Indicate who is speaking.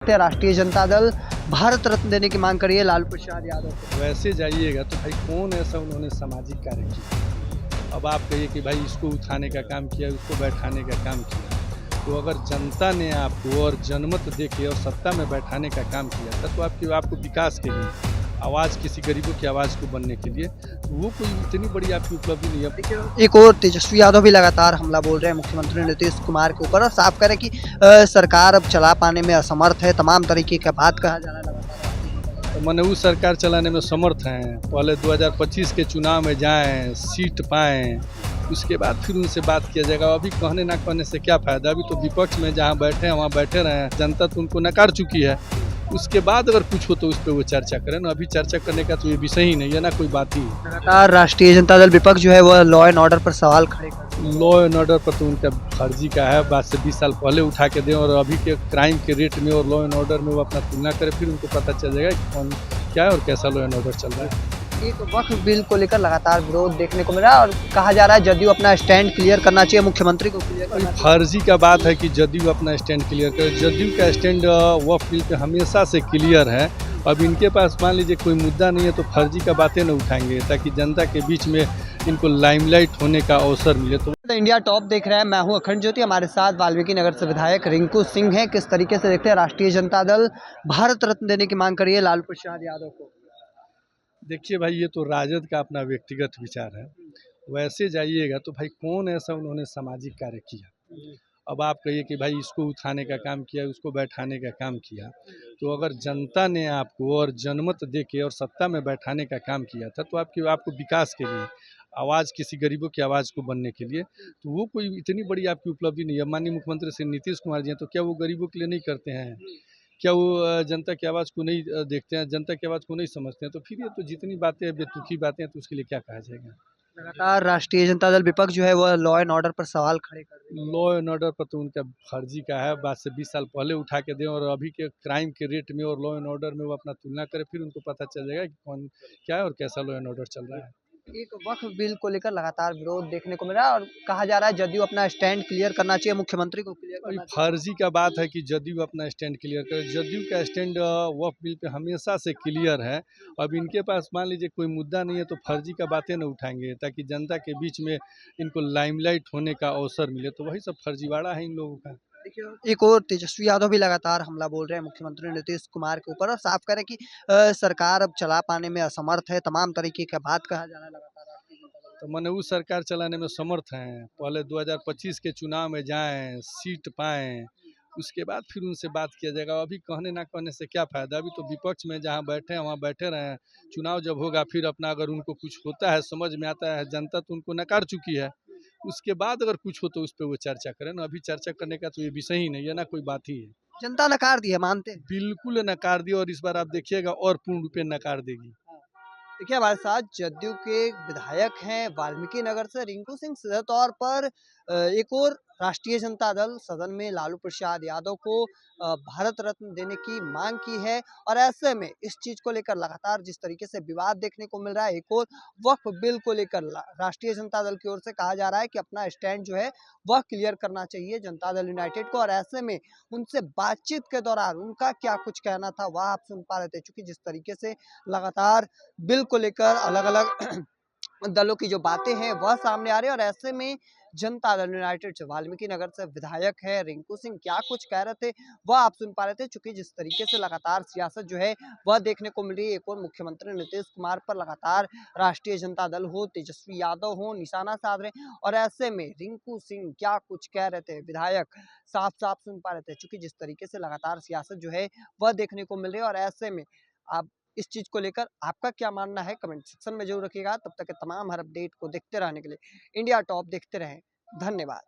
Speaker 1: राष्ट्रीय जनता दल भारत रत्न देने की मांग करी है लालू प्रसाद यादव को।
Speaker 2: वैसे जाइएगा तो भाई कौन ऐसा उन्होंने सामाजिक कार्य किया। अब आप कहिए कि भाई इसको उठाने का काम किया, उसको बैठाने का काम किया, तो अगर जनता ने आपको और जनमत देके और सत्ता में बैठाने का काम किया था तो आपको विकास के लिए, आवाज़ किसी गरीबों की आवाज़ को बनने के लिए, तो वो कोई इतनी बड़ी आपकी उपलब्धि नहीं है।
Speaker 1: एक और तेजस्वी यादव भी लगातार हमला बोल रहे हैं मुख्यमंत्री नीतीश कुमार के ऊपर और साफ करें कि सरकार अब चला पाने में असमर्थ है, तमाम तरीके का बात कहा जा रहा है लगातार।
Speaker 2: तो मैंने वो सरकार चलाने में समर्थ हैं। पहले 2025 के चुनाव में जाएं, सीट पाएं, उसके बाद फिर उनसे बात किया जाएगा। अभी कहने ना कहने से क्या फ़ायदा। अभी तो विपक्ष में जहाँ बैठे हैं वहाँ बैठे रहें, जनता तो उनको नकार चुकी है। उसके बाद अगर कुछ हो तो उस पर वो चर्चा करें ना। अभी चर्चा करने का तो ये विषय ही नहीं है ना, कोई बात ही।
Speaker 1: लगातार राष्ट्रीय जनता दल विपक्ष जो है वह लॉ एंड ऑर्डर पर सवाल खड़े कर रही है।
Speaker 2: लॉ एंड ऑर्डर पर तो उनका फर्जी का है। बात से 20 साल पहले उठा के दें और अभी के क्राइम के रेट में और लॉ एंड ऑर्डर में वो अपना तुलना करें, फिर उनको पता चल जाएगा कि कौन क्या है और कैसा लॉ एंड ऑर्डर चल रहा है।
Speaker 1: एक वक्फ बिल को लेकर लगातार विरोध देखने को मिल रहा है और कहा जा रहा है जदयू अपना स्टैंड क्लियर करना चाहिए, मुख्यमंत्री को क्लियर करना चाहिए।
Speaker 2: फर्जी का बात है कि जदयू अपना स्टैंड क्लियर करे। जदयू का स्टैंड वक्फ बिल पे हमेशा से क्लियर है। अब इनके पास मान लीजिए कोई मुद्दा नहीं है तो फर्जी का बातें न उठाएंगे ताकि जनता के बीच में इनको लाइमलाइट होने का अवसर मिले। तो
Speaker 1: इंडिया टॉप देख रहे हैं, मैं हूं अखंड ज्योति। हमारे साथ वाल्मीकि नगर से विधायक रिंकू सिंह हैं। किस तरीके से देखते हैं राष्ट्रीय जनता दल भारत रत्न देने की मांग करी है लालू प्रसाद यादव को।
Speaker 2: देखिए भाई, ये तो राजद का अपना व्यक्तिगत विचार है। वैसे जाइएगा तो भाई कौन ऐसा उन्होंने सामाजिक कार्य किया। अब आप कहिए कि भाई इसको उठाने का काम किया, उसको बैठाने का काम किया, तो अगर जनता ने आपको और जनमत देके और सत्ता में बैठाने का काम किया था तो आपको विकास के लिए, आवाज़ किसी गरीबों की आवाज़ को बनने के लिए, तो वो कोई इतनी बड़ी आपकी उपलब्धि नहीं है। माननीय मुख्यमंत्री श्री नीतीश कुमार जी हैं, तो क्या वो गरीबों के लिए नहीं करते हैं? क्या वो जनता की आवाज़ को नहीं देखते हैं, जनता की आवाज़ को नहीं समझते हैं? तो फिर ये तो जितनी बातें बेतुकी बातें हैं तो उसके लिए क्या कहा जाएगा।
Speaker 1: लगातार राष्ट्रीय जनता दल विपक्ष जो है वह लॉ एंड ऑर्डर पर सवाल खड़े कर रही है।
Speaker 2: लॉ एंड ऑर्डर पर तो उनका फर्जी का है। बात से 20 साल पहले उठा के दें और अभी के क्राइम के रेट में और लॉ एंड ऑर्डर में वो अपना तुलना करें, फिर उनको पता चल जाएगा कि कौन क्या है और कैसा लॉ एंड ऑर्डर चल रहा है।
Speaker 1: एक वक्फ बिल को लेकर लगातार विरोध देखने को मिल रहा है और कहा जा रहा है जदयू अपना स्टैंड क्लियर करना चाहिए, मुख्यमंत्री को क्लियर
Speaker 2: अभी
Speaker 1: करना चाहिए।
Speaker 2: फर्जी का बात है कि जदयू अपना स्टैंड क्लियर करे। जदयू का स्टैंड वक्फ बिल पे हमेशा से क्लियर है। अब इनके पास मान लीजिए कोई मुद्दा नहीं है तो फर्जी का बातें न उठाएंगे ताकि जनता के बीच में इनको लाइमलाइट होने का अवसर मिले। तो वही सब फर्जीवाड़ा है इन लोगों का।
Speaker 1: देखिए, एक और तेजस्वी यादव भी लगातार हमला बोल रहे हैं मुख्यमंत्री नीतीश कुमार के ऊपर और साफ करें कि सरकार अब चला पाने में असमर्थ है, तमाम तरीके का बात कहा जा रहा है लगातार राष्ट्रीय जनता दल।
Speaker 2: तो मैंने वो सरकार चलाने में समर्थ हैं। पहले 2025 के चुनाव में जाएं, सीट पाएं, उसके बाद फिर उनसे बात किया जाएगा। अभी कहने ना कहने से क्या फ़ायदा। अभी तो विपक्ष में जहाँ बैठे हैं वहाँ बैठे रहें। चुनाव जब होगा फिर अपना अगर उनको कुछ होता है, समझ में आता है, जनता तो उनको नकार चुकी है। उसके बाद अगर कुछ हो तो उस पे वो चर्चा करें ना। अभी चर्चा करने का तो ये विषय ही नहीं है ना, कोई बात ही है।
Speaker 1: जनता नकार दी है, मानते हैं।
Speaker 2: बिल्कुल नकार दिया और इस बार आप देखिएगा और पूर्ण रूप से नकार देगी।
Speaker 1: देखिए, हमारे साथ जदयू के विधायक हैं वाल्मीकि नगर से रिंकू सिंह। सीधे तौर पर एक और राष्ट्रीय जनता दल सदन में लालू प्रसाद यादव को भारत रत्न देने की मांग की है और ऐसे में इस चीज को लेकर लगातार जिस तरीके से विवाद देखने को मिल रहा है, एक और वक्फ बिल को लेकर राष्ट्रीय जनता दल की ओर से कहा जा रहा है कि अपना स्टैंड जो है वह क्लियर करना चाहिए जनता दल यूनाइटेड को। और ऐसे में उनसे बातचीत के दौरान उनका क्या कुछ कहना था वह आप सुन पा रहे थे, क्योंकि जिस तरीके से लगातार बिल को लेकर अलग-अलग दलों की जो बातें हैं वह सामने आ रही है और ऐसे में जनता दल यूनाइटेड से वाल्मीकि नगर से विधायक है रिंकू सिंह क्या कुछ कह रहे थे वह आप सुन पा रहे थे। चूंकि जिस तरीके से लगातार सियासत जो है वह देखने को मिल रही है, एक और मुख्यमंत्री नीतीश कुमार पर लगातार राष्ट्रीय जनता दल हो, तेजस्वी यादव हो, निशाना साध रहे हैं और ऐसे में रिंकू सिंह क्या कुछ कह रहे थे विधायक साफ साफ सुन पा रहे थे। चूंकि जिस तरीके से लगातार सियासत जो है वह देखने को मिल रही है और ऐसे में आप इस चीज को लेकर आपका क्या मानना है कमेंट सेक्शन में जरूर रखिएगा। तब तक के तमाम हर अपडेट को देखते रहने के लिए इंडिया टॉप देखते रहें। धन्यवाद।